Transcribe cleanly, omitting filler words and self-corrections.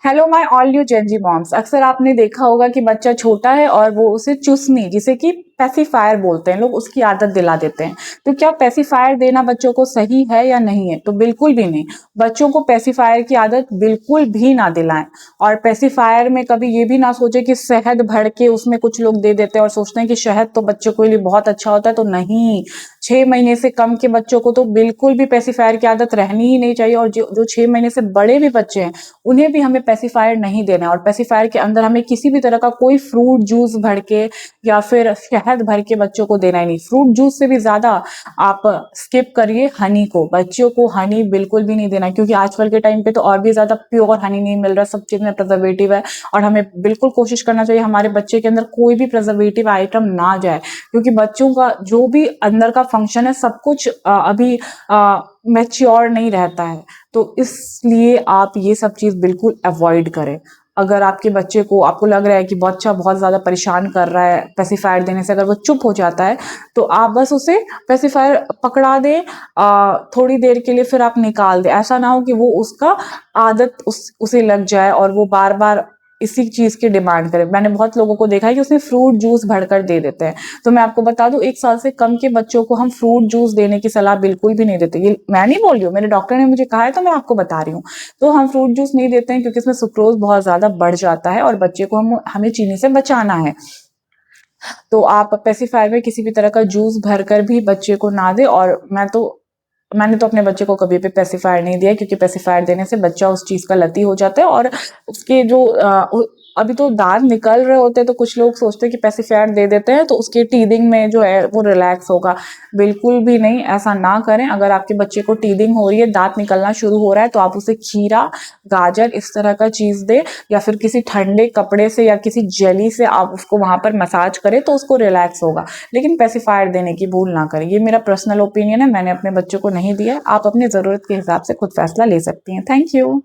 Hello my all you Gen Z moms. अक्सर आपने देखा होगा कि बच्चा छोटा है और वो उसे चुस्नी, जिसे कि पेसिफायर बोलते हैं लोग, उसकी आदत दिला देते हैं। तो क्या पेसिफायर देना बच्चों को सही है या नहीं है? तो बिल्कुल भी नहीं। बच्चों को पेसिफायर की आदत बिल्कुल भी ना दिलाएं। और पेसिफायर में कभी ये भी ना सोचे कि शहद भर के उसमें कुछ लोग दे देते हैं और सोचते हैं कि शहद तो बच्चों के लिए बहुत अच्छा होता है। तो नहीं, 6 महीने से कम के बच्चों को तो बिल्कुल भी पेसिफायर की आदत रहनी ही नहीं चाहिए। और जो 6 महीने से बड़े भी बच्चे हैं उन्हें भी हमें पेसिफायर नहीं देना है। और पेसिफायर के अंदर हमें किसी भी तरह का कोई फ्रूट जूस भर के या फिर शहद भर के बच्चों को देना ही नहीं। फ्रूट जूस से भी ज्यादा आप स्किप करिए हनी को। बच्चों को हनी बिल्कुल भी नहीं देना, क्योंकि आजकल के टाइम पे तो और भी ज्यादा प्योर हनी नहीं मिल रहा, सब चीज में प्रिजर्वेटिव है। और हमें बिल्कुल कोशिश करना चाहिए हमारे बच्चे के अंदर कोई भी प्रिजर्वेटिव आइटम ना जाए, क्योंकि बच्चों का जो भी अंदर का फंक्शन है सब कुछ अभी मैच्योर नहीं रहता है। तो इसलिए आप ये सब चीज बिल्कुल अवॉइड करें। अगर आपके बच्चे को, आपको लग रहा है कि बच्चा बहुत ज्यादा परेशान कर रहा है पेसिफायर देने से, अगर वो चुप हो जाता है तो आप बस उसे पेसिफायर पकड़ा दें थोड़ी देर के लिए, फिर आप निकाल दें। ऐसा ना हो कि वो उसका आदत उसे लग जाए और वो बार बार इसी चीज की डिमांड करे। मैंने बहुत लोगों को देखा है कि उसमें फ्रूट जूस भरकर दे देते हैं। तो मैं आपको बता दूं, 1 साल से कम के बच्चों को हम फ्रूट जूस देने की सलाह बिल्कुल भी नहीं देते। ये मैं नहीं बोल रही हूँ, मेरे डॉक्टर ने मुझे कहा है तो मैं आपको बता रही हूँ। तो हम फ्रूट जूस नहीं देते हैं क्योंकि इसमें सुक्रोज बहुत ज्यादा बढ़ जाता है और बच्चे को हमें चीनी से बचाना है। तो आप पेसिफायर में किसी भी तरह का जूस भरकर भी बच्चे को ना दे। और मैंने तो अपने बच्चे को कभी भी पेसिफायर नहीं दिया, क्योंकि पेसिफायर देने से बच्चा उस चीज का लती हो जाता है। और उसके जो अभी तो दांत निकल रहे होते हैं, तो कुछ लोग सोचते हैं कि पेसिफायर दे देते हैं तो उसके टीदिंग में जो है वो रिलैक्स होगा। बिल्कुल भी नहीं, ऐसा ना करें। अगर आपके बच्चे को टीदिंग हो रही है, दांत निकलना शुरू हो रहा है, तो आप उसे खीरा, गाजर इस तरह का चीज दे, या फिर किसी ठंडे कपड़े से या किसी जेली से आप उसको वहां पर मसाज करें तो उसको रिलैक्स होगा। लेकिन पेसिफायर देने की भूल ना करें। ये मेरा पर्सनल ओपिनियन है, मैंने अपने बच्चों को नहीं दिया। आप अपनी जरूरत के हिसाब से खुद फैसला ले सकती हैं। Thank you.